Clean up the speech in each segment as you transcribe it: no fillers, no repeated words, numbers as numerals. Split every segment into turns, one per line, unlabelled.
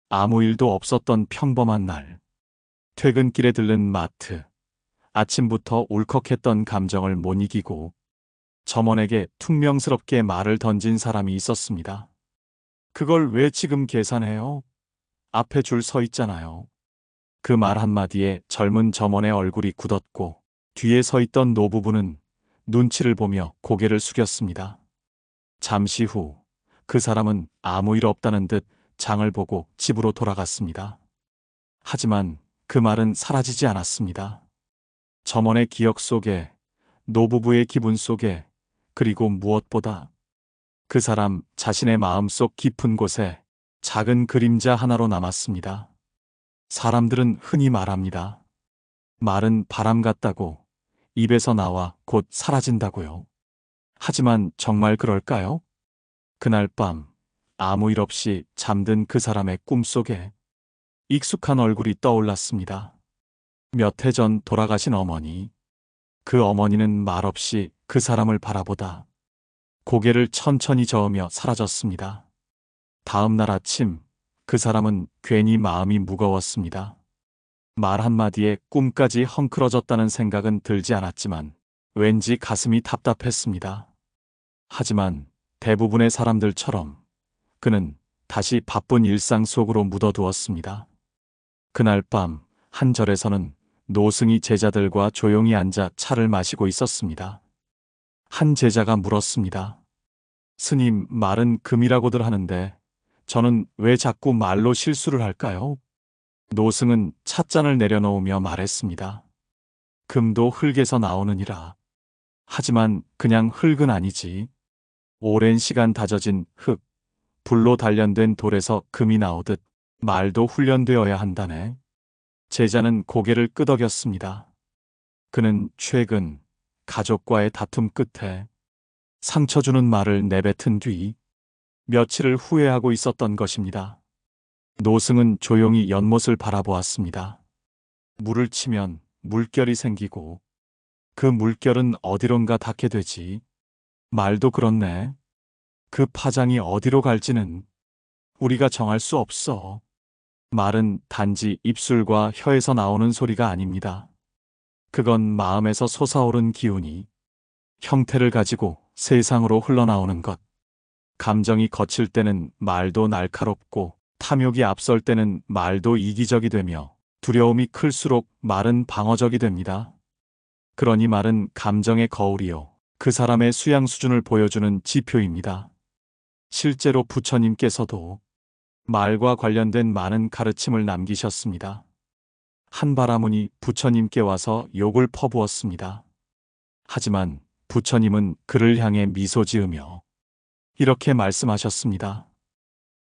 아무 일도 없었던 평범한 날. 퇴근길에 들른 마트. 아침부터 울컥했던 감정을 못 이기고 점원에게 퉁명스럽게 말을 던진 사람이 있었습니다. 그걸 왜 지금 계산해요? 앞에 줄 서 있잖아요. 그 말 한마디에 젊은 점원의 얼굴이 굳었고 뒤에 서 있던 노부부는 눈치를 보며 고개를 숙였습니다. 잠시 후 그 사람은 아무 일 없다는 듯 장을 보고 집으로 돌아갔습니다. 하지만 그 말은 사라지지 않았습니다. 점원의 기억 속에, 노부부의 기분 속에, 그리고 무엇보다 그 사람 자신의 마음속 깊은 곳에 작은 그림자 하나로 남았습니다. 사람들은 흔히 말합니다. 말은 바람 같다고, 입에서 나와 곧 사라진다고요. 하지만 정말 그럴까요? 그날 밤 아무 일 없이 잠든 그 사람의 꿈속에 익숙한 얼굴이 떠올랐습니다. 몇 해 전 돌아가신 어머니. 그 어머니는 말없이 그 사람을 바라보다 고개를 천천히 저으며 사라졌습니다. 다음 날 아침 그 사람은 괜히 마음이 무거웠습니다. 말 한마디에 꿈까지 헝클어졌다는 생각은 들지 않았지만 왠지 가슴이 답답했습니다. 하지만 대부분의 사람들처럼 그는 다시 바쁜 일상 속으로 묻어두었습니다. 그날 밤 한 절에서는 노승이 제자들과 조용히 앉아 차를 마시고 있었습니다. 한 제자가 물었습니다. 스님, 말은 금이라고들 하는데 저는 왜 자꾸 말로 실수를 할까요? 노승은 찻잔을 내려놓으며 말했습니다. 금도 흙에서 나오느니라. 하지만 그냥 흙은 아니지. 오랜 시간 다져진 흙, 불로 단련된 돌에서 금이 나오듯 말도 훈련되어야 한다네. 제자는 고개를 끄덕였습니다. 그는 최근 가족과의 다툼 끝에 상처 주는 말을 내뱉은 뒤 며칠을 후회하고 있었던 것입니다. 노승은 조용히 연못을 바라보았습니다. 물을 치면 물결이 생기고 그 물결은 어디론가 닿게 되지. 말도 그렇네. 그 파장이 어디로 갈지는 우리가 정할 수 없어. 말은 단지 입술과 혀에서 나오는 소리가 아닙니다. 그건 마음에서 솟아오른 기운이 형태를 가지고 세상으로 흘러나오는 것. 감정이 거칠 때는 말도 날카롭고 탐욕이 앞설 때는 말도 이기적이 되며 두려움이 클수록 말은 방어적이 됩니다. 그러니 말은 감정의 거울이요. 그 사람의 수양 수준을 보여주는 지표입니다. 실제로 부처님께서도 말과 관련된 많은 가르침을 남기셨습니다. 한 바라문이 부처님께 와서 욕을 퍼부었습니다. 하지만 부처님은 그를 향해 미소 지으며 이렇게 말씀하셨습니다.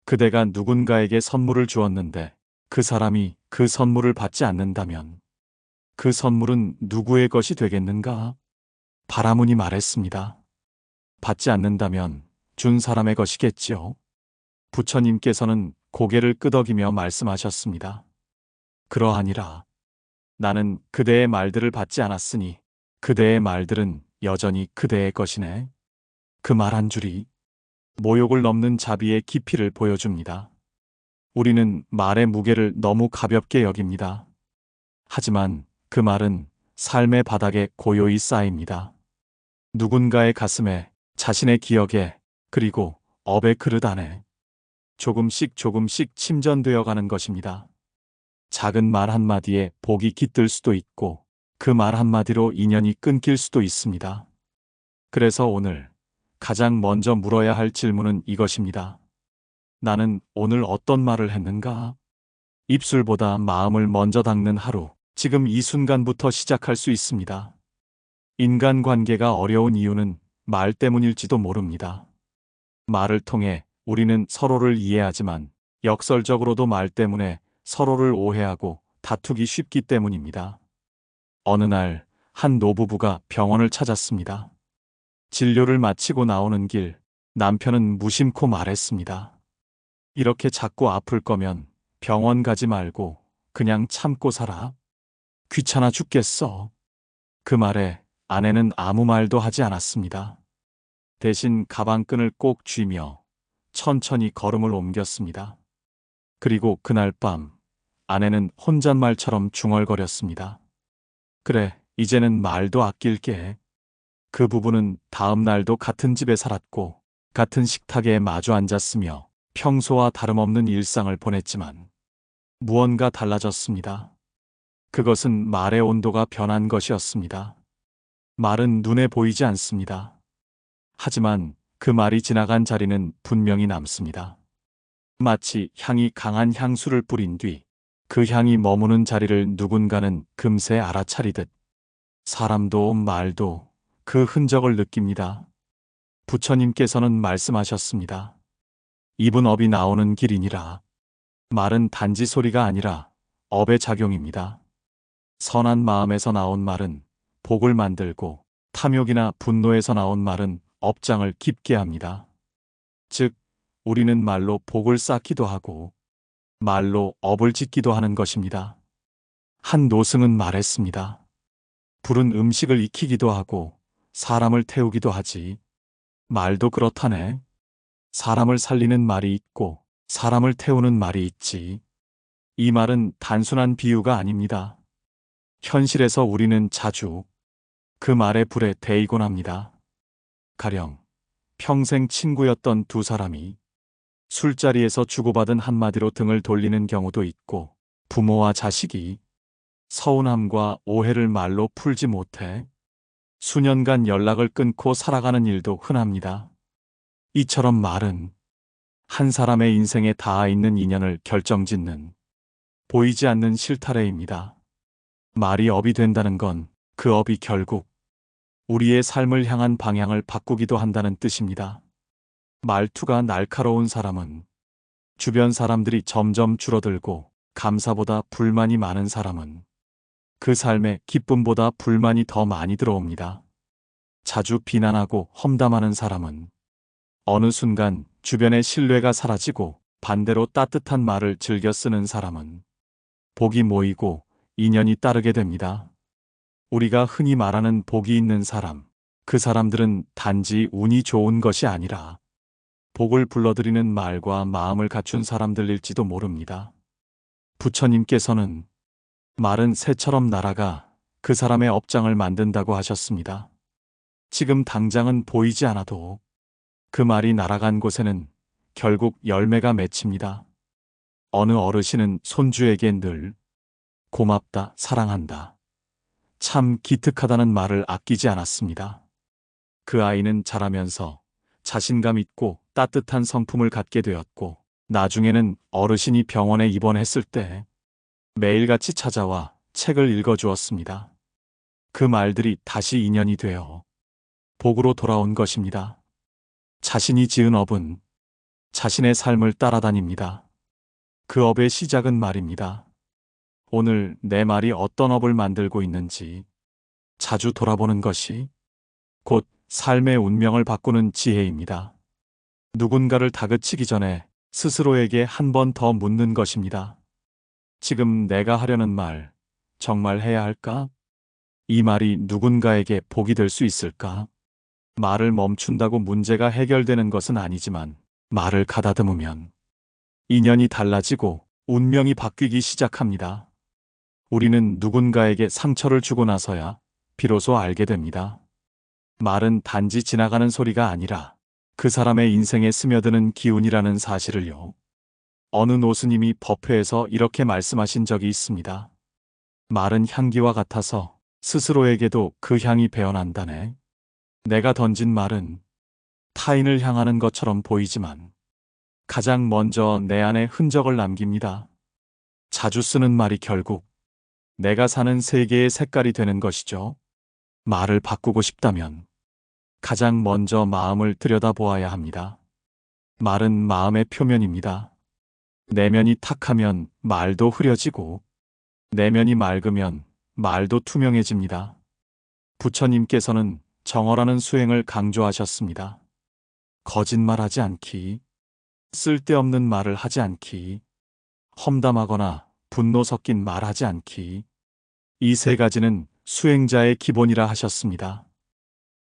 그대가 누군가에게 선물을 주었는데 그 사람이 그 선물을 받지 않는다면 그 선물은 누구의 것이 되겠는가? 바라문이 말했습니다. 받지 않는다면 준 사람의 것이겠지요. 부처님께서는 고개를 끄덕이며 말씀하셨습니다. 그러하니라. 나는 그대의 말들을 받지 않았으니 그대의 말들은 여전히 그대의 것이네. 그 말 한 줄이 모욕을 넘는 자비의 깊이를 보여줍니다. 우리는 말의 무게를 너무 가볍게 여깁니다. 하지만 그 말은 삶의 바닥에 고요히 쌓입니다. 누군가의 가슴에, 자신의 기억에, 그리고 업의 그릇 안에 조금씩 조금씩 침전되어 가는 것입니다. 작은 말 한마디에 복이 깃들 수도 있고 그 말 한마디로 인연이 끊길 수도 있습니다. 그래서 오늘 가장 먼저 물어야 할 질문은 이것입니다. 나는 오늘 어떤 말을 했는가? 입술보다 마음을 먼저 닦는 하루, 지금 이 순간부터 시작할 수 있습니다. 인간관계가 어려운 이유는 말 때문일지도 모릅니다. 말을 통해 우리는 서로를 이해하지만 역설적으로도 말 때문에 서로를 오해하고 다투기 쉽기 때문입니다. 어느 날 한 노부부가 병원을 찾았습니다. 진료를 마치고 나오는 길, 남편은 무심코 말했습니다. 이렇게 자꾸 아플 거면 병원 가지 말고 그냥 참고 살아. 귀찮아 죽겠어. 그 말에 아내는 아무 말도 하지 않았습니다. 대신 가방끈을 꼭 쥐며 천천히 걸음을 옮겼습니다. 그리고 그날 밤 아내는 혼잣말처럼 중얼거렸습니다. 그래, 이제는 말도 아낄게. 그 부부는 다음 날도 같은 집에 살았고 같은 식탁에 마주 앉았으며 평소와 다름없는 일상을 보냈지만 무언가 달라졌습니다. 그것은 말의 온도가 변한 것이었습니다. 말은 눈에 보이지 않습니다. 하지만 그 말이 지나간 자리는 분명히 남습니다. 마치 향이 강한 향수를 뿌린 뒤 그 향이 머무는 자리를 누군가는 금세 알아차리듯 사람도 말도 그 흔적을 느낍니다. 부처님께서는 말씀하셨습니다. 입은 업이 나오는 길이니라. 말은 단지 소리가 아니라 업의 작용입니다. 선한 마음에서 나온 말은 복을 만들고 탐욕이나 분노에서 나온 말은 업장을 깊게 합니다. 즉, 우리는 말로 복을 쌓기도 하고 말로 업을 짓기도 하는 것입니다. 한 노승은 말했습니다. 불은 음식을 익히기도 하고 사람을 태우기도 하지. 말도 그렇다네. 사람을 살리는 말이 있고 사람을 태우는 말이 있지. 이 말은 단순한 비유가 아닙니다. 현실에서 우리는 자주 그 말의 불에 데이곤 합니다. 가령 평생 친구였던 두 사람이 술자리에서 주고받은 한마디로 등을 돌리는 경우도 있고 부모와 자식이 서운함과 오해를 말로 풀지 못해 수년간 연락을 끊고 살아가는 일도 흔합니다. 이처럼 말은 한 사람의 인생에 닿아 있는 인연을 결정짓는 보이지 않는 실타래입니다. 말이 업이 된다는 건 그 업이 결국 우리의 삶을 향한 방향을 바꾸기도 한다는 뜻입니다. 말투가 날카로운 사람은 주변 사람들이 점점 줄어들고 감사보다 불만이 많은 사람은 그 삶에 기쁨보다 불만이 더 많이 들어옵니다. 자주 비난하고 험담하는 사람은 어느 순간 주변의 신뢰가 사라지고 반대로 따뜻한 말을 즐겨 쓰는 사람은 복이 모이고 인연이 따르게 됩니다. 우리가 흔히 말하는 복이 있는 사람, 그 사람들은 단지 운이 좋은 것이 아니라 복을 불러들이는 말과 마음을 갖춘 사람들일지도 모릅니다. 부처님께서는 말은 새처럼 날아가 그 사람의 업장을 만든다고 하셨습니다. 지금 당장은 보이지 않아도 그 말이 날아간 곳에는 결국 열매가 맺힙니다. 어느 어르신은 손주에게 늘 고맙다, 사랑한다, 참 기특하다는 말을 아끼지 않았습니다. 그 아이는 자라면서 자신감 있고 따뜻한 성품을 갖게 되었고 나중에는 어르신이 병원에 입원했을 때 매일같이 찾아와 책을 읽어주었습니다. 그 말들이 다시 인연이 되어 복으로 돌아온 것입니다. 자신이 지은 업은 자신의 삶을 따라다닙니다. 그 업의 시작은 말입니다. 오늘 내 말이 어떤 업을 만들고 있는지 자주 돌아보는 것이 곧 삶의 운명을 바꾸는 지혜입니다. 누군가를 다그치기 전에 스스로에게 한 번 더 묻는 것입니다. 지금 내가 하려는 말 정말 해야 할까? 이 말이 누군가에게 복이 될 수 있을까? 말을 멈춘다고 문제가 해결되는 것은 아니지만 말을 가다듬으면 인연이 달라지고 운명이 바뀌기 시작합니다. 우리는 누군가에게 상처를 주고 나서야 비로소 알게 됩니다. 말은 단지 지나가는 소리가 아니라 그 사람의 인생에 스며드는 기운이라는 사실을요. 어느 노스님이 법회에서 이렇게 말씀하신 적이 있습니다. 말은 향기와 같아서 스스로에게도 그 향이 배어난다네. 내가 던진 말은 타인을 향하는 것처럼 보이지만 가장 먼저 내 안에 흔적을 남깁니다. 자주 쓰는 말이 결국 내가 사는 세계의 색깔이 되는 것이죠. 말을 바꾸고 싶다면 가장 먼저 마음을 들여다보아야 합니다. 말은 마음의 표면입니다. 내면이 탁하면 말도 흐려지고 내면이 맑으면 말도 투명해집니다. 부처님께서는 정어라는 수행을 강조하셨습니다. 거짓말하지 않기, 쓸데없는 말을 하지 않기, 험담하거나 분노 섞인 말하지 않기. 이 세 가지는 수행자의 기본이라 하셨습니다.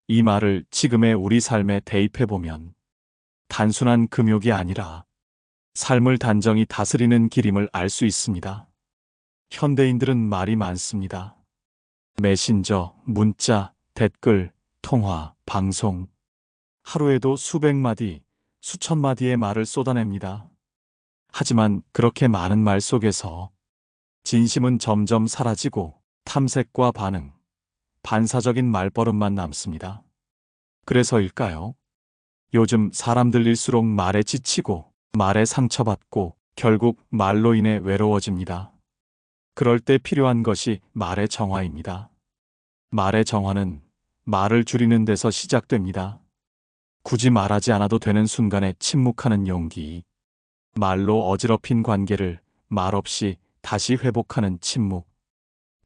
이 말을 지금의 우리 삶에 대입해보면 단순한 금욕이 아니라 삶을 단정히 다스리는 길임을 알 수 있습니다. 현대인들은 말이 많습니다. 메신저, 문자, 댓글, 통화, 방송. 하루에도 수백 마디, 수천 마디의 말을 쏟아냅니다. 하지만 그렇게 많은 말 속에서 진심은 점점 사라지고 탐색과 반응, 반사적인 말버릇만 남습니다. 그래서일까요? 요즘 사람들일수록 말에 지치고 말에 상처받고 결국 말로 인해 외로워집니다. 그럴 때 필요한 것이 말의 정화입니다. 말의 정화는 말을 줄이는 데서 시작됩니다. 굳이 말하지 않아도 되는 순간에 침묵하는 용기. 말로 어지럽힌 관계를 말없이 다시 회복하는 침묵.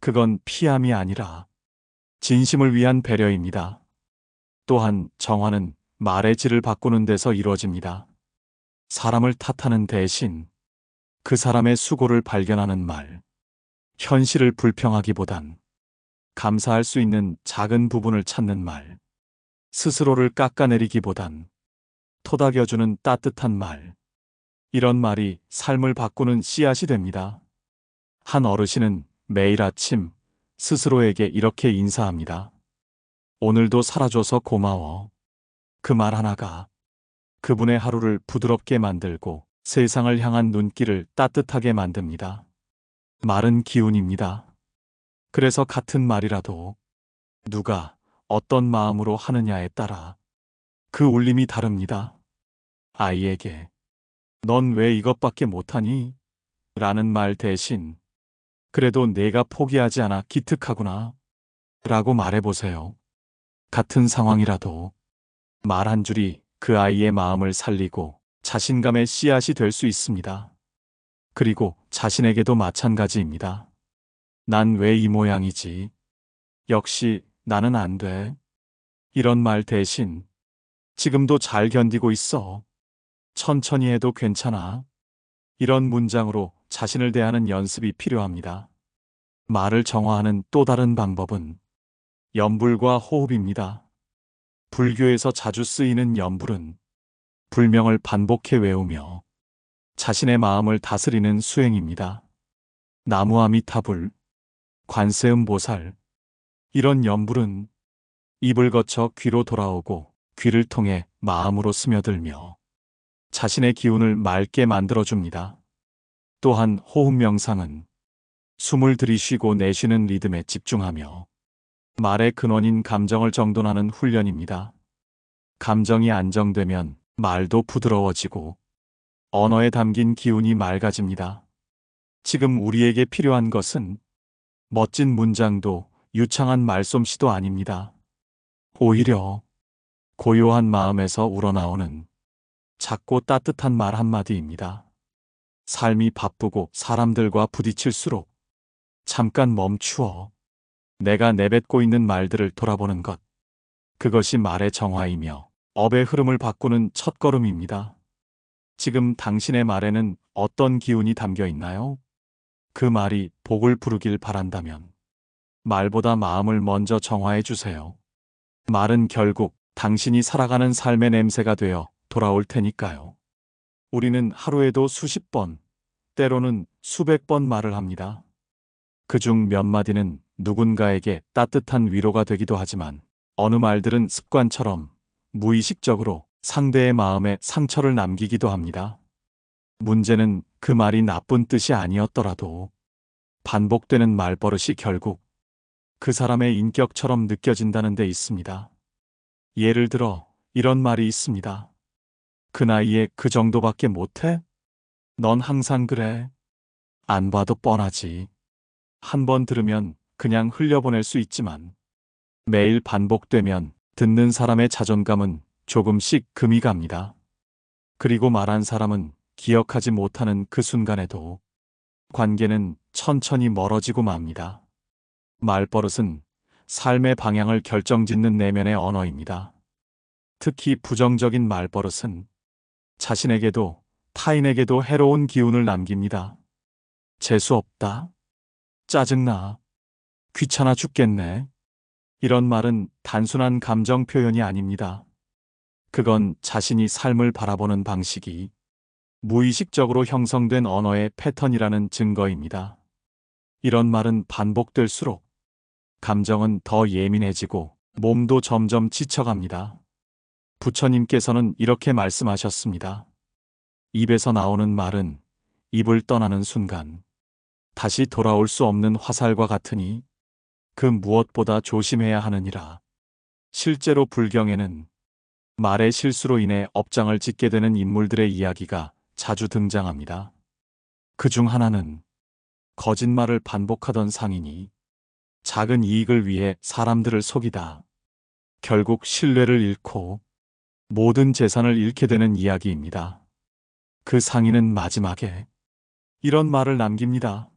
그건 피함이 아니라 진심을 위한 배려입니다. 또한 정화는 말의 질을 바꾸는 데서 이루어집니다. 사람을 탓하는 대신 그 사람의 수고를 발견하는 말. 현실을 불평하기보단 감사할 수 있는 작은 부분을 찾는 말. 스스로를 깎아내리기보단 토닥여주는 따뜻한 말. 이런 말이 삶을 바꾸는 씨앗이 됩니다. 한 어르신은 매일 아침 스스로에게 이렇게 인사합니다. 오늘도 살아줘서 고마워. 그 말 하나가 그분의 하루를 부드럽게 만들고 세상을 향한 눈길을 따뜻하게 만듭니다. 말은 기운입니다. 그래서 같은 말이라도 누가 어떤 마음으로 하느냐에 따라 그 울림이 다릅니다. 아이에게 넌 왜 이것밖에 못하니? 라는 말 대신 그래도 내가 포기하지 않아 기특하구나 라고 말해보세요. 같은 상황이라도 말 한 줄이 그 아이의 마음을 살리고 자신감의 씨앗이 될 수 있습니다. 그리고 자신에게도 마찬가지입니다. 난 왜 이 모양이지? 역시 나는 안 돼. 이런 말 대신 지금도 잘 견디고 있어. 천천히 해도 괜찮아. 이런 문장으로 자신을 대하는 연습이 필요합니다. 말을 정화하는 또 다른 방법은 염불과 호흡입니다. 불교에서 자주 쓰이는 염불은 불명을 반복해 외우며 자신의 마음을 다스리는 수행입니다. 나무아미타불, 관세음보살. 이런 염불은 입을 거쳐 귀로 돌아오고 귀를 통해 마음으로 스며들며 자신의 기운을 맑게 만들어줍니다. 또한 호흡 명상은 숨을 들이쉬고 내쉬는 리듬에 집중하며 말의 근원인 감정을 정돈하는 훈련입니다. 감정이 안정되면 말도 부드러워지고 언어에 담긴 기운이 맑아집니다. 지금 우리에게 필요한 것은 멋진 문장도 유창한 말솜씨도 아닙니다. 오히려 고요한 마음에서 우러나오는 작고 따뜻한 말 한마디입니다. 삶이 바쁘고 사람들과 부딪힐수록 잠깐 멈추어 내가 내뱉고 있는 말들을 돌아보는 것. 그것이 말의 정화이며 업의 흐름을 바꾸는 첫걸음입니다. 지금 당신의 말에는 어떤 기운이 담겨 있나요? 그 말이 복을 부르길 바란다면 말보다 마음을 먼저 정화해 주세요. 말은 결국 당신이 살아가는 삶의 냄새가 되어 돌아올 테니까요. 우리는 하루에도 수십 번, 때로는 수백 번 말을 합니다. 그중 몇 마디는 누군가에게 따뜻한 위로가 되기도 하지만 어느 말들은 습관처럼 무의식적으로 상대의 마음에 상처를 남기기도 합니다. 문제는 그 말이 나쁜 뜻이 아니었더라도 반복되는 말버릇이 결국 그 사람의 인격처럼 느껴진다는 데 있습니다. 예를 들어 이런 말이 있습니다. 그 나이에 그 정도밖에 못해? 넌 항상 그래. 안 봐도 뻔하지. 한 번 들으면 그냥 흘려보낼 수 있지만 매일 반복되면 듣는 사람의 자존감은 조금씩 금이 갑니다. 그리고 말한 사람은 기억하지 못하는 그 순간에도 관계는 천천히 멀어지고 맙니다. 말버릇은 삶의 방향을 결정짓는 내면의 언어입니다. 특히 부정적인 말버릇은 자신에게도 타인에게도 해로운 기운을 남깁니다. 재수없다. 짜증나. 귀찮아 죽겠네. 이런 말은 단순한 감정 표현이 아닙니다. 그건 자신이 삶을 바라보는 방식이 무의식적으로 형성된 언어의 패턴이라는 증거입니다. 이런 말은 반복될수록 감정은 더 예민해지고 몸도 점점 지쳐갑니다. 부처님께서는 이렇게 말씀하셨습니다. 입에서 나오는 말은 입을 떠나는 순간 다시 돌아올 수 없는 화살과 같으니 그 무엇보다 조심해야 하느니라. 실제로 불경에는 말의 실수로 인해 업장을 짓게 되는 인물들의 이야기가 자주 등장합니다. 그 중 하나는 거짓말을 반복하던 상인이 작은 이익을 위해 사람들을 속이다 결국 신뢰를 잃고 모든 재산을 잃게 되는 이야기입니다. 그 상인은 마지막에 이런 말을 남깁니다.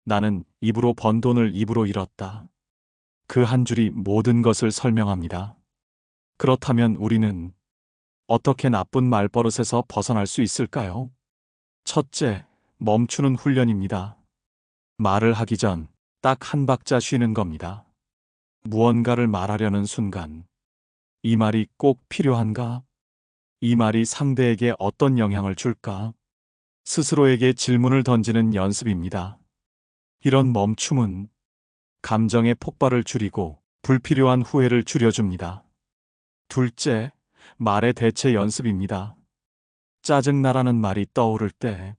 나는 입으로 번 돈을 입으로 잃었다. 그 한 줄이 모든 것을 설명합니다. 그렇다면 우리는 어떻게 나쁜 말버릇에서 벗어날 수 있을까요? 첫째, 멈추는 훈련입니다. 말을 하기 전 딱 한 박자 쉬는 겁니다. 무언가를 말하려는 순간 이 말이 꼭 필요한가? 이 말이 상대에게 어떤 영향을 줄까? 스스로에게 질문을 던지는 연습입니다. 이런 멈춤은 감정의 폭발을 줄이고 불필요한 후회를 줄여줍니다. 둘째, 말의 대체 연습입니다. 짜증나라는 말이 떠오를 때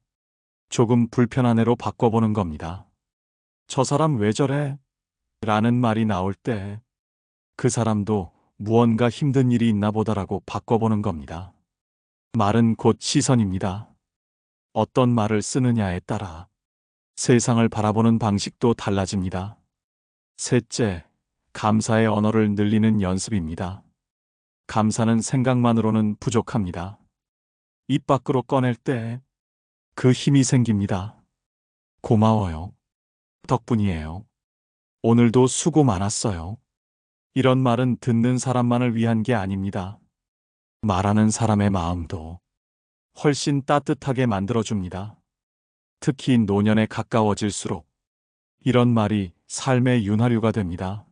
조금 불편한 애로 바꿔보는 겁니다. 저 사람 왜 저래? 라는 말이 나올 때 그 사람도 무언가 힘든 일이 있나 보다라고 바꿔보는 겁니다. 말은 곧 시선입니다. 어떤 말을 쓰느냐에 따라 세상을 바라보는 방식도 달라집니다. 셋째, 감사의 언어를 늘리는 연습입니다. 감사는 생각만으로는 부족합니다. 입 밖으로 꺼낼 때 그 힘이 생깁니다. 고마워요. 덕분이에요. 오늘도 수고 많았어요. 이런 말은 듣는 사람만을 위한 게 아닙니다. 말하는 사람의 마음도 훨씬 따뜻하게 만들어줍니다. 특히 노년에 가까워질수록 이런 말이 삶의 윤활유가 됩니다.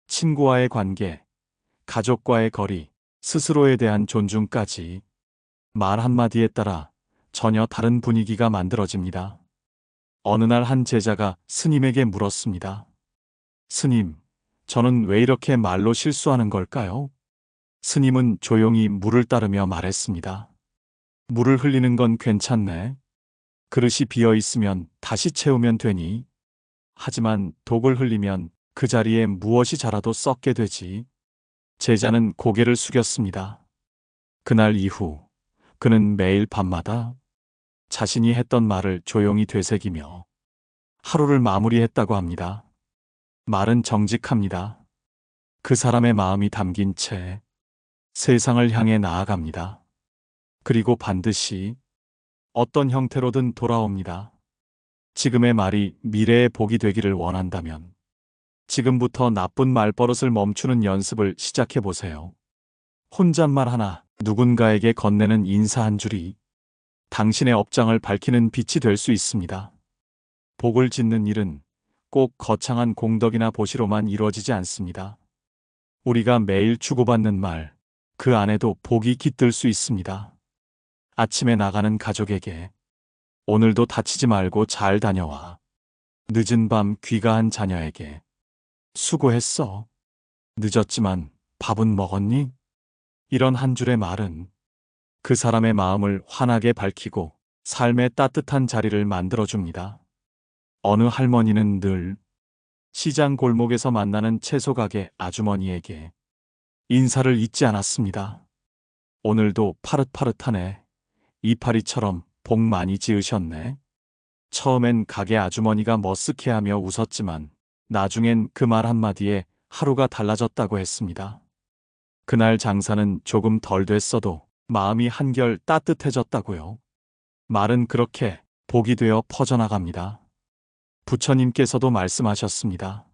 친구와의 관계, 가족과의 거리, 스스로에 대한 존중까지 말 한마디에 따라 전혀 다른 분위기가 만들어집니다. 어느 날 한 제자가 스님에게 물었습니다. 스님, 저는 왜 이렇게 말로 실수하는 걸까요? 스님은 조용히 물을 따르며 말했습니다. 물을 흘리는 건 괜찮네. 그릇이 비어 있으면 다시 채우면 되니. 하지만 독을 흘리면 그 자리에 무엇이 자라도 썩게 되지. 제자는 고개를 숙였습니다. 그날 이후 그는 매일 밤마다 자신이 했던 말을 조용히 되새기며 하루를 마무리했다고 합니다. 말은 정직합니다. 그 사람의 마음이 담긴 채 세상을 향해 나아갑니다. 그리고 반드시 어떤 형태로든 돌아옵니다. 지금의 말이 미래의 복이 되기를 원한다면 지금부터 나쁜 말버릇을 멈추는 연습을 시작해 보세요. 혼잣말 하나, 누군가에게 건네는 인사 한 줄이 당신의 업장을 밝히는 빛이 될 수 있습니다. 복을 짓는 일은 꼭 거창한 공덕이나 보시로만 이루어지지 않습니다. 우리가 매일 주고받는 말, 그 안에도 복이 깃들 수 있습니다. 아침에 나가는 가족에게 오늘도 다치지 말고 잘 다녀와. 늦은 밤 귀가한 자녀에게 수고했어. 늦었지만 밥은 먹었니? 이런 한 줄의 말은 그 사람의 마음을 환하게 밝히고 삶의 따뜻한 자리를 만들어줍니다. 어느 할머니는 늘 시장 골목에서 만나는 채소가게 아주머니에게 인사를 잊지 않았습니다. 오늘도 파릇파릇하네. 이파리처럼 복 많이 지으셨네. 처음엔 가게 아주머니가 머쓱해하며 웃었지만 나중엔 그 말 한마디에 하루가 달라졌다고 했습니다. 그날 장사는 조금 덜 됐어도 마음이 한결 따뜻해졌다고요. 말은 그렇게 복이 되어 퍼져나갑니다. 부처님께서도 말씀하셨습니다.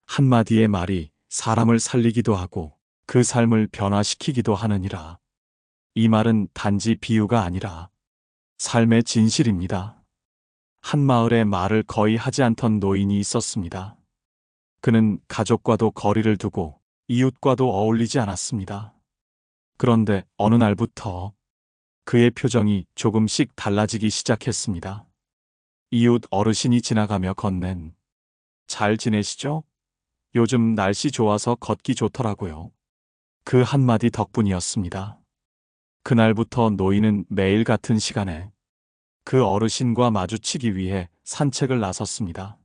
한마디의 말이 사람을 살리기도 하고 그 삶을 변화시키기도 하느니라. 이 말은 단지 비유가 아니라 삶의 진실입니다. 한 마을에 말을 거의 하지 않던 노인이 있었습니다. 그는 가족과도 거리를 두고 이웃과도 어울리지 않았습니다. 그런데 어느 날부터 그의 표정이 조금씩 달라지기 시작했습니다. 이웃 어르신이 지나가며 건넨 "잘 지내시죠? 요즘 날씨 좋아서 걷기 좋더라고요." 그 한마디 덕분이었습니다. 그날부터 노인은 매일 같은 시간에 그 어르신과 마주치기 위해 산책을 나섰습니다.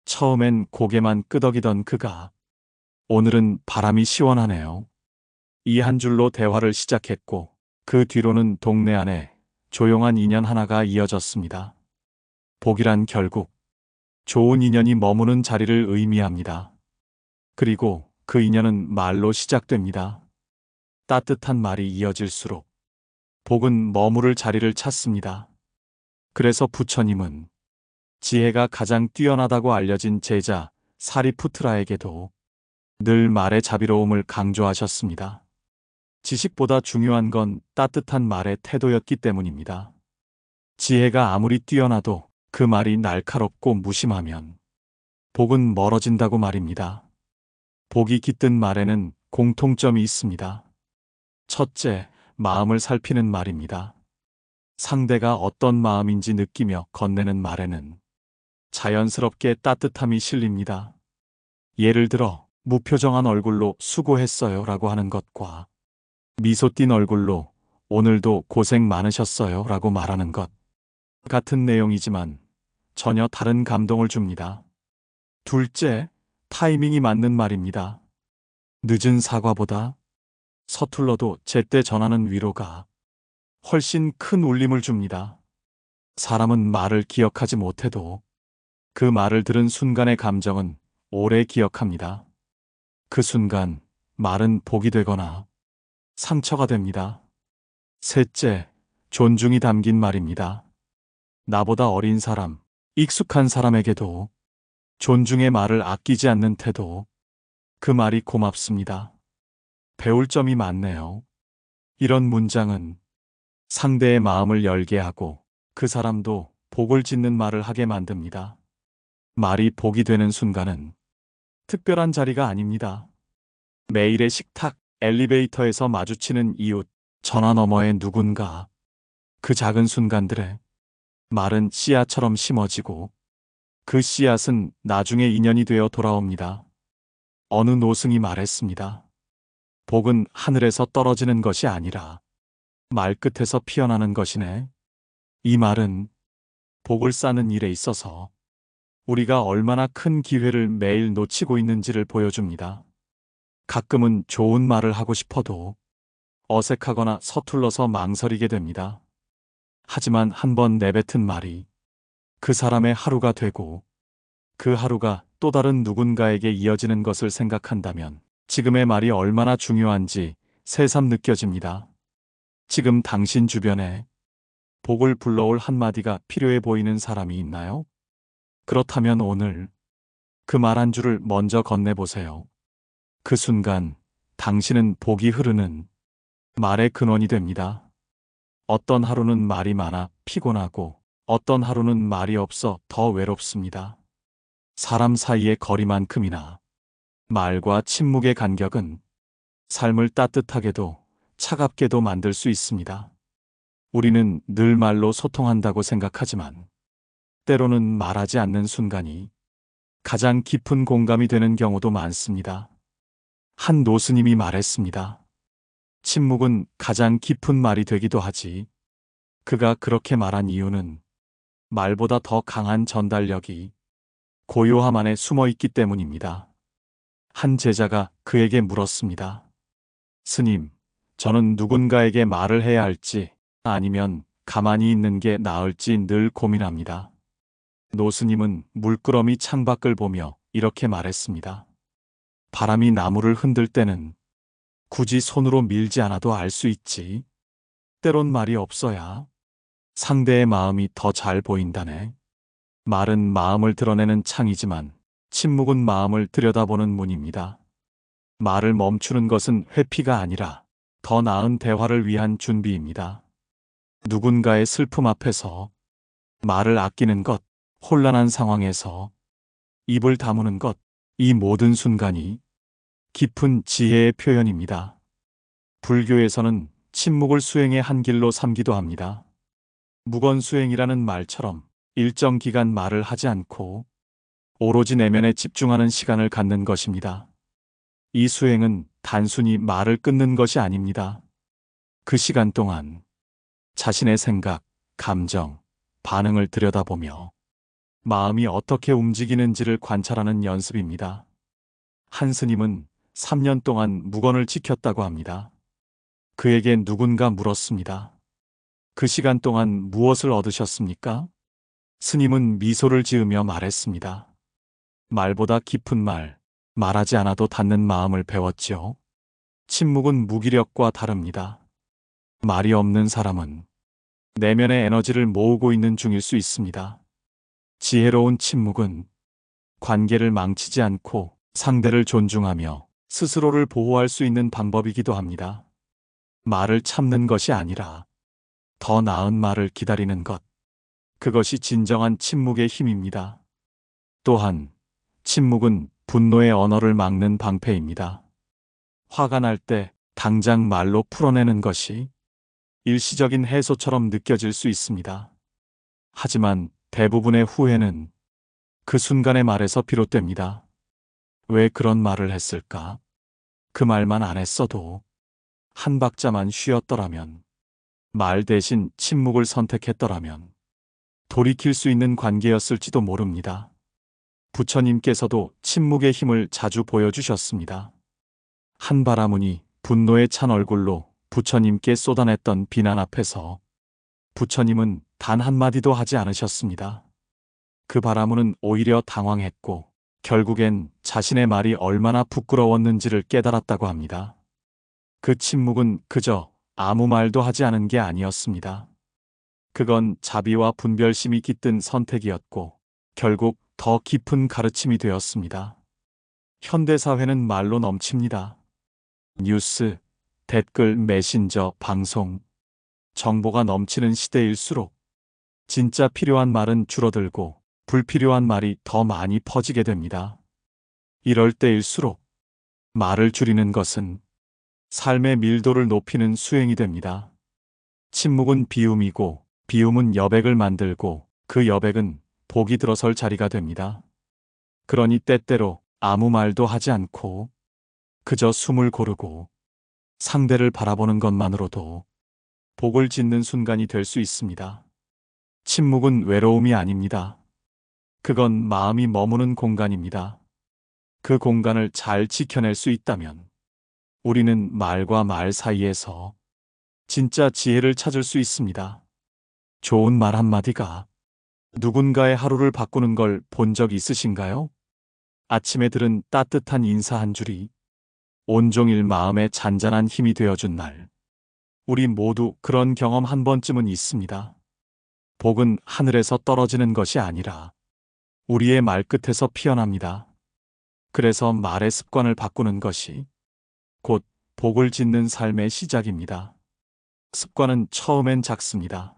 처음엔 고개만 끄덕이던 그가 "오늘은 바람이 시원하네요." 이 한 줄로 대화를 시작했고, 그 뒤로는 동네 안에 조용한 인연 하나가 이어졌습니다. 복이란 결국 좋은 인연이 머무는 자리를 의미합니다. 그리고 그 인연은 말로 시작됩니다. 따뜻한 말이 이어질수록 복은 머무를 자리를 찾습니다. 그래서 부처님은 지혜가 가장 뛰어나다고 알려진 제자 사리푸트라에게도 늘 말의 자비로움을 강조하셨습니다. 지식보다 중요한 건 따뜻한 말의 태도였기 때문입니다. 지혜가 아무리 뛰어나도 그 말이 날카롭고 무심하면 복은 멀어진다고 말입니다. 복이 깃든 말에는 공통점이 있습니다. 첫째, 마음을 살피는 말입니다. 상대가 어떤 마음인지 느끼며 건네는 말에는 자연스럽게 따뜻함이 실립니다. 예를 들어 무표정한 얼굴로 "수고했어요" 라고 하는 것과 미소 띤 얼굴로 "오늘도 고생 많으셨어요" 라고 말하는 것, 같은 내용이지만 전혀 다른 감동을 줍니다. 둘째, 타이밍이 맞는 말입니다. 늦은 사과보다 서툴러도 제때 전하는 위로가 훨씬 큰 울림을 줍니다. 사람은 말을 기억하지 못해도 그 말을 들은 순간의 감정은 오래 기억합니다. 그 순간 말은 복이 되거나 상처가 됩니다. 셋째, 존중이 담긴 말입니다. 나보다 어린 사람, 익숙한 사람에게도 존중의 말을 아끼지 않는 태도, 그 말이 고맙습니다. 배울 점이 많네요. 이런 문장은 상대의 마음을 열게 하고 그 사람도 복을 짓는 말을 하게 만듭니다. 말이 복이 되는 순간은 특별한 자리가 아닙니다. 매일의 식탁, 엘리베이터에서 마주치는 이웃, 전화 너머의 누군가, 그 작은 순간들에 말은 씨앗처럼 심어지고 그 씨앗은 나중에 인연이 되어 돌아옵니다. 어느 노승이 말했습니다. 복은 하늘에서 떨어지는 것이 아니라 말끝에서 피어나는 것이네. 이 말은 복을 쌓는 일에 있어서 우리가 얼마나 큰 기회를 매일 놓치고 있는지를 보여줍니다. 가끔은 좋은 말을 하고 싶어도 어색하거나 서툴러서 망설이게 됩니다. 하지만 한번 내뱉은 말이 그 사람의 하루가 되고 그 하루가 또 다른 누군가에게 이어지는 것을 생각한다면 지금의 말이 얼마나 중요한지 새삼 느껴집니다. 지금 당신 주변에 복을 불러올 한마디가 필요해 보이는 사람이 있나요? 그렇다면 오늘 그 말 한 줄을 먼저 건네보세요. 그 순간 당신은 복이 흐르는 말의 근원이 됩니다. 어떤 하루는 말이 많아 피곤하고 어떤 하루는 말이 없어 더 외롭습니다. 사람 사이의 거리만큼이나 말과 침묵의 간격은 삶을 따뜻하게도 차갑게도 만들 수 있습니다. 우리는 늘 말로 소통한다고 생각하지만 때로는 말하지 않는 순간이 가장 깊은 공감이 되는 경우도 많습니다. 한 노스님이 말했습니다. 침묵은 가장 깊은 말이 되기도 하지. 그가 그렇게 말한 이유는 말보다 더 강한 전달력이 고요함 안에 숨어 있기 때문입니다. 한 제자가 그에게 물었습니다. 스님, 저는 누군가에게 말을 해야 할지 아니면 가만히 있는 게 나을지 늘 고민합니다. 노스님은 물끄러미 창밖을 보며 이렇게 말했습니다. 바람이 나무를 흔들 때는 굳이 손으로 밀지 않아도 알 수 있지. 때론 말이 없어야 상대의 마음이 더 잘 보인다네. 말은 마음을 드러내는 창이지만 침묵은 마음을 들여다보는 문입니다. 말을 멈추는 것은 회피가 아니라 더 나은 대화를 위한 준비입니다. 누군가의 슬픔 앞에서 말을 아끼는 것, 혼란한 상황에서 입을 다무는 것, 이 모든 순간이 깊은 지혜의 표현입니다. 불교에서는 침묵을 수행의 한 길로 삼기도 합니다. 무건수행이라는 말처럼 일정 기간 말을 하지 않고 오로지 내면에 집중하는 시간을 갖는 것입니다. 이 수행은 단순히 말을 끊는 것이 아닙니다. 그 시간 동안 자신의 생각, 감정, 반응을 들여다보며 마음이 어떻게 움직이는지를 관찰하는 연습입니다. 한 스님은 3년 동안 무건을 지켰다고 합니다. 그에게 누군가 물었습니다. 그 시간 동안 무엇을 얻으셨습니까? 스님은 미소를 지으며 말했습니다. 말보다 깊은 말, 말하지 않아도 닿는 마음을 배웠지요. 침묵은 무기력과 다릅니다. 말이 없는 사람은 내면의 에너지를 모으고 있는 중일 수 있습니다. 지혜로운 침묵은 관계를 망치지 않고 상대를 존중하며 스스로를 보호할 수 있는 방법이기도 합니다. 말을 참는 것이 아니라 더 나은 말을 기다리는 것. 그것이 진정한 침묵의 힘입니다. 또한 침묵은 분노의 언어를 막는 방패입니다. 화가 날 때 당장 말로 풀어내는 것이 일시적인 해소처럼 느껴질 수 있습니다. 하지만 대부분의 후회는 그 순간의 말에서 비롯됩니다. 왜 그런 말을 했을까? 그 말만 안 했어도, 한 박자만 쉬었더라면, 말 대신 침묵을 선택했더라면 돌이킬 수 있는 관계였을지도 모릅니다. 부처님께서도 침묵의 힘을 자주 보여주셨습니다. 한 바라문이 분노에 찬 얼굴로 부처님께 쏟아냈던 비난 앞에서 부처님은 단 한마디도 하지 않으셨습니다. 그 바라문은 오히려 당황했고 결국엔 자신의 말이 얼마나 부끄러웠는지를 깨달았다고 합니다. 그 침묵은 그저 아무 말도 하지 않은 게 아니었습니다. 그건 자비와 분별심이 깃든 선택이었고 결국 더 깊은 가르침이 되었습니다. 현대사회는 말로 넘칩니다. 뉴스, 댓글, 메신저, 방송, 정보가 넘치는 시대일수록 진짜 필요한 말은 줄어들고 불필요한 말이 더 많이 퍼지게 됩니다. 이럴 때일수록 말을 줄이는 것은 삶의 밀도를 높이는 수행이 됩니다. 침묵은 비움이고 비움은 여백을 만들고 그 여백은 복이 들어설 자리가 됩니다. 그러니 때때로 아무 말도 하지 않고 그저 숨을 고르고 상대를 바라보는 것만으로도 복을 짓는 순간이 될 수 있습니다. 침묵은 외로움이 아닙니다. 그건 마음이 머무는 공간입니다. 그 공간을 잘 지켜낼 수 있다면 우리는 말과 말 사이에서 진짜 지혜를 찾을 수 있습니다. 좋은 말 한마디가 누군가의 하루를 바꾸는 걸 본 적 있으신가요? 아침에 들은 따뜻한 인사 한 줄이 온종일 마음에 잔잔한 힘이 되어준 날. 우리 모두 그런 경험 한 번쯤은 있습니다. 복은 하늘에서 떨어지는 것이 아니라 우리의 말끝에서 피어납니다. 그래서 말의 습관을 바꾸는 것이 곧 복을 짓는 삶의 시작입니다. 습관은 처음엔 작습니다.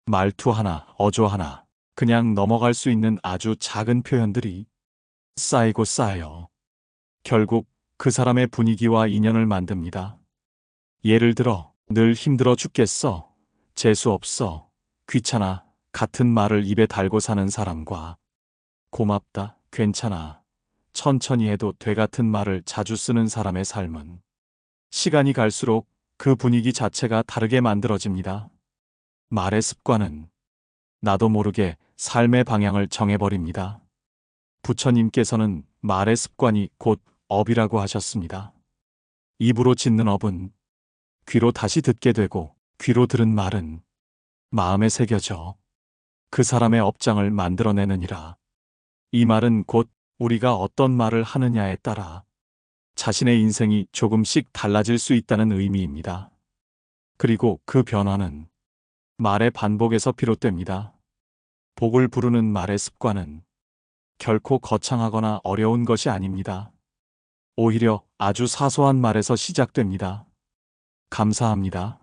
말투 하나, 어조 하나, 그냥 넘어갈 수 있는 아주 작은 표현들이 쌓이고 쌓여 결국 그 사람의 분위기와 인연을 만듭니다. 예를 들어, 늘 힘들어 죽겠어, 재수 없어, 귀찮아 같은 말을 입에 달고 사는 사람과 고맙다, 괜찮아, 천천히 해도 돼 같은 말을 자주 쓰는 사람의 삶은 시간이 갈수록 그 분위기 자체가 다르게 만들어집니다. 말의 습관은 나도 모르게 삶의 방향을 정해버립니다. 부처님께서는 말의 습관이 곧 업이라고 하셨습니다. 입으로 짓는 업은 귀로 다시 듣게 되고 귀로 들은 말은 마음에 새겨져 그 사람의 업장을 만들어내느니라. 이 말은 곧 우리가 어떤 말을 하느냐에 따라 자신의 인생이 조금씩 달라질 수 있다는 의미입니다. 그리고 그 변화는 말의 반복에서 비롯됩니다. 복을 부르는 말의 습관은 결코 거창하거나 어려운 것이 아닙니다. 오히려 아주 사소한 말에서 시작됩니다. 감사합니다.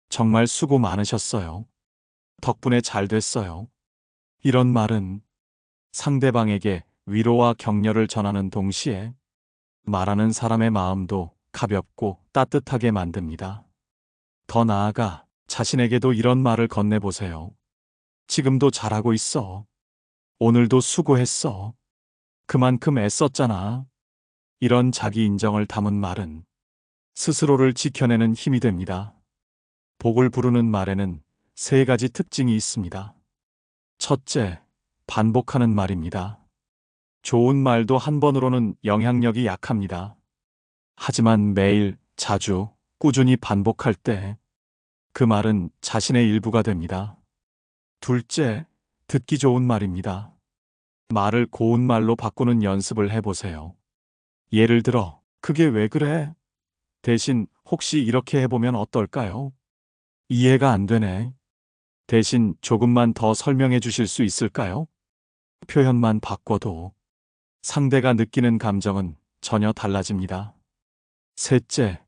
정말 수고 많으셨어요. 덕분에 잘 됐어요. 이런 말은 상대방에게 위로와 격려를 전하는 동시에 말하는 사람의 마음도 가볍고 따뜻하게 만듭니다. 더 나아가 자신에게도 이런 말을 건네보세요. 지금도 잘하고 있어. 오늘도 수고했어. 그만큼 애썼잖아. 이런 자기 인정을 담은 말은 스스로를 지켜내는 힘이 됩니다. 복을 부르는 말에는 세 가지 특징이 있습니다. 첫째, 반복하는 말입니다. 좋은 말도 한 번으로는 영향력이 약합니다. 하지만 매일, 자주, 꾸준히 반복할 때 그 말은 자신의 일부가 됩니다. 둘째, 듣기 좋은 말입니다. 말을 고운 말로 바꾸는 연습을 해보세요. 예를 들어, 그게 왜 그래? 대신 혹시 이렇게 해보면 어떨까요? 이해가 안 되네. 대신 조금만 더 설명해 주실 수 있을까요? 표현만 바꿔도 상대가 느끼는 감정은 전혀 달라집니다. 셋째,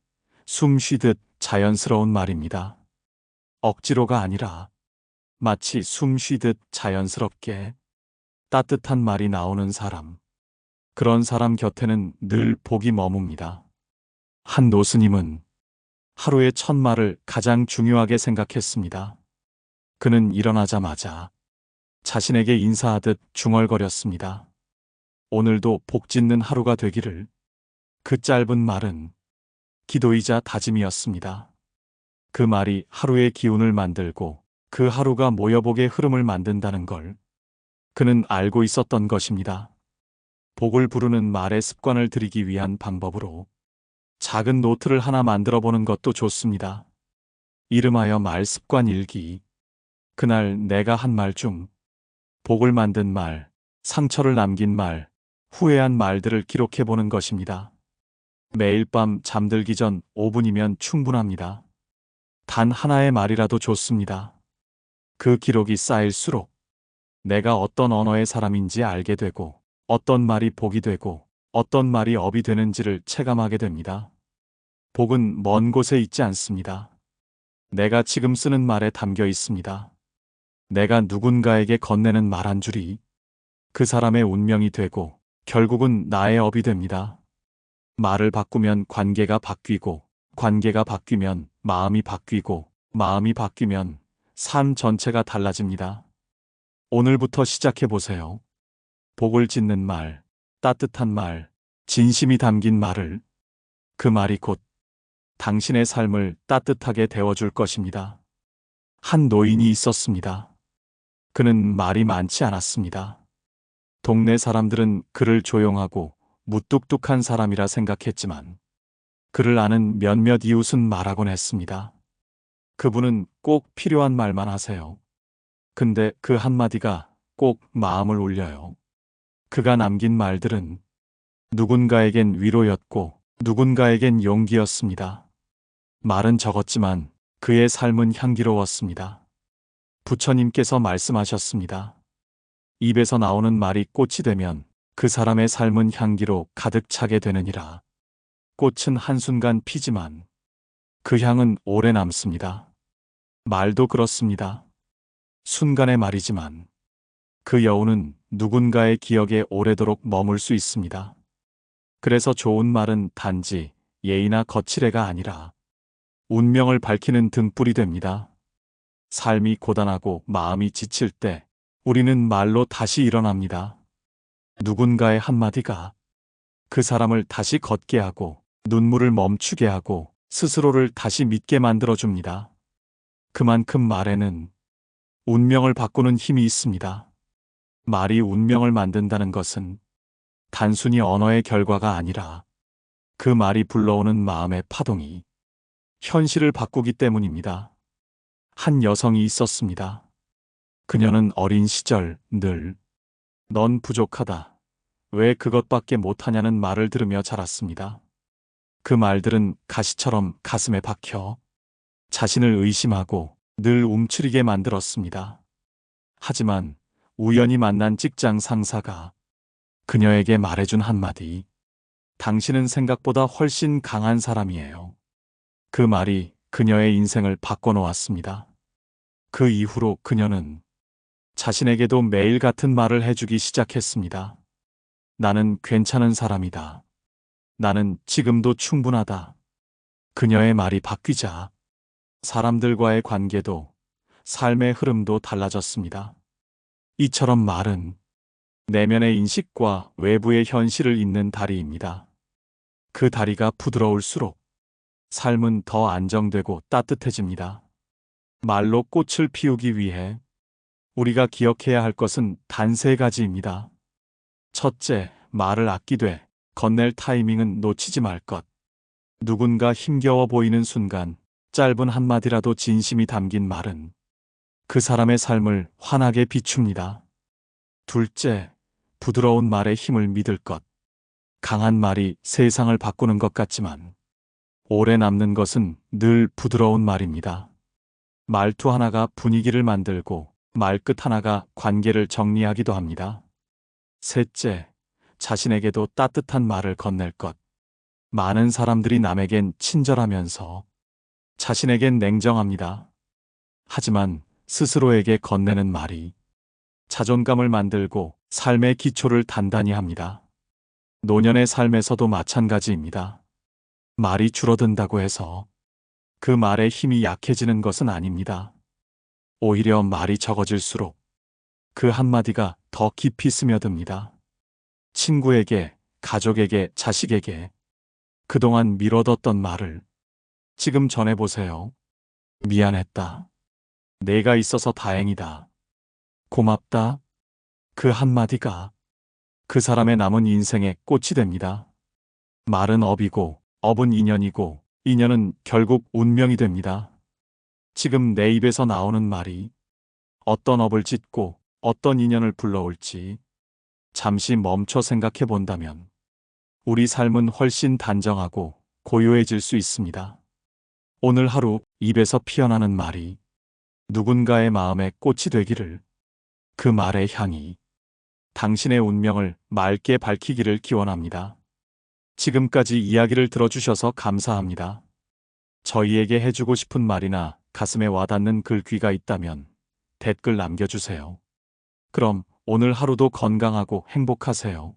숨 쉬듯 자연스러운 말입니다. 억지로가 아니라 마치 숨 쉬듯 자연스럽게 따뜻한 말이 나오는 사람. 그런 사람 곁에는 늘 복이 머뭅니다. 한 노스님은 하루의 첫 말을 가장 중요하게 생각했습니다. 그는 일어나자마자 자신에게 인사하듯 중얼거렸습니다. 오늘도 복 짓는 하루가 되기를. 그 짧은 말은 기도이자 다짐이었습니다. 그 말이 하루의 기운을 만들고 그 하루가 모여복의 흐름을 만든다는 걸 그는 알고 있었던 것입니다. 복을 부르는 말의 습관을 들이기 위한 방법으로 작은 노트를 하나 만들어 보는 것도 좋습니다. 이름하여 말습관 일기. 그날 내가 한 말 중 복을 만든 말, 상처를 남긴 말, 후회한 말들을 기록해 보는 것입니다. 매일 밤 잠들기 전 5분이면 충분합니다. 단 하나의 말이라도 좋습니다. 그 기록이 쌓일수록 내가 어떤 언어의 사람인지 알게 되고 어떤 말이 복이 되고 어떤 말이 업이 되는지를 체감하게 됩니다. 복은 먼 곳에 있지 않습니다. 내가 지금 쓰는 말에 담겨 있습니다. 내가 누군가에게 건네는 말 한 줄이 그 사람의 운명이 되고 결국은 나의 업이 됩니다. 말을 바꾸면 관계가 바뀌고 관계가 바뀌면 마음이 바뀌고 마음이 바뀌면 삶 전체가 달라집니다. 오늘부터 시작해 보세요. 복을 짓는 말, 따뜻한 말, 진심이 담긴 말을. 그 말이 곧 당신의 삶을 따뜻하게 데워줄 것입니다. 한 노인이 있었습니다. 그는 말이 많지 않았습니다. 동네 사람들은 그를 조용하고 무뚝뚝한 사람이라 생각했지만 그를 아는 몇몇 이웃은 말하곤 했습니다. 그분은 꼭 필요한 말만 하세요. 근데 그 한마디가 꼭 마음을 울려요. 그가 남긴 말들은 누군가에겐 위로였고 누군가에겐 용기였습니다. 말은 적었지만 그의 삶은 향기로웠습니다. 부처님께서 말씀하셨습니다. 입에서 나오는 말이 꽃이 되면 그 사람의 삶은 향기로 가득 차게 되느니라. 꽃은 한순간 피지만 그 향은 오래 남습니다. 말도 그렇습니다. 순간의 말이지만 그 여운은 누군가의 기억에 오래도록 머물 수 있습니다. 그래서 좋은 말은 단지 예의나 거칠애가 아니라 운명을 밝히는 등불이 됩니다. 삶이 고단하고 마음이 지칠 때 우리는 말로 다시 일어납니다. 누군가의 한마디가 그 사람을 다시 걷게 하고 눈물을 멈추게 하고 스스로를 다시 믿게 만들어줍니다. 그만큼 말에는 운명을 바꾸는 힘이 있습니다. 말이 운명을 만든다는 것은 단순히 언어의 결과가 아니라 그 말이 불러오는 마음의 파동이 현실을 바꾸기 때문입니다. 한 여성이 있었습니다. 그녀는 어린 시절 늘 넌 부족하다. 왜 그것밖에 못하냐는 말을 들으며 자랐습니다. 그 말들은 가시처럼 가슴에 박혀 자신을 의심하고 늘 움츠리게 만들었습니다. 하지만 우연히 만난 직장 상사가 그녀에게 말해준 한마디. 당신은 생각보다 훨씬 강한 사람이에요. 그 말이 그녀의 인생을 바꿔놓았습니다. 그 이후로 그녀는 자신에게도 매일 같은 말을 해주기 시작했습니다. 나는 괜찮은 사람이다. 나는 지금도 충분하다. 그녀의 말이 바뀌자 사람들과의 관계도, 삶의 흐름도 달라졌습니다. 이처럼 말은 내면의 인식과 외부의 현실을 잇는 다리입니다. 그 다리가 부드러울수록 삶은 더 안정되고 따뜻해집니다. 말로 꽃을 피우기 위해 우리가 기억해야 할 것은 단 3가지입니다. 첫째, 말을 아끼되 건넬 타이밍은 놓치지 말 것. 누군가 힘겨워 보이는 순간 짧은 한마디라도 진심이 담긴 말은 그 사람의 삶을 환하게 비춥니다. 둘째, 부드러운 말의 힘을 믿을 것. 강한 말이 세상을 바꾸는 것 같지만 오래 남는 것은 늘 부드러운 말입니다. 말투 하나가 분위기를 만들고 말끝 하나가 관계를 정리하기도 합니다. 셋째, 자신에게도 따뜻한 말을 건넬 것. 많은 사람들이 남에겐 친절하면서 자신에겐 냉정합니다. 하지만 스스로에게 건네는 말이 자존감을 만들고 삶의 기초를 단단히 합니다. 노년의 삶에서도 마찬가지입니다. 말이 줄어든다고 해서 그 말의 힘이 약해지는 것은 아닙니다. 오히려 말이 적어질수록 그 한마디가 더 깊이 스며듭니다. 친구에게, 가족에게, 자식에게 그동안 미뤄뒀던 말을 지금 전해보세요. 미안했다. 내가 있어서 다행이다. 고맙다. 그 한마디가 그 사람의 남은 인생의 꽃이 됩니다. 말은 업이고, 업은 인연이고, 인연은 결국 운명이 됩니다. 지금 내 입에서 나오는 말이 어떤 업을 짓고 어떤 인연을 불러올지 잠시 멈춰 생각해 본다면 우리 삶은 훨씬 단정하고 고요해질 수 있습니다. 오늘 하루 입에서 피어나는 말이 누군가의 마음에 꽃이 되기를, 그 말의 향이 당신의 운명을 맑게 밝히기를 기원합니다. 지금까지 이야기를 들어주셔서 감사합니다. 저희에게 해주고 싶은 말이나 가슴에 와닿는 글귀가 있다면 댓글 남겨주세요. 그럼 오늘 하루도 건강하고 행복하세요.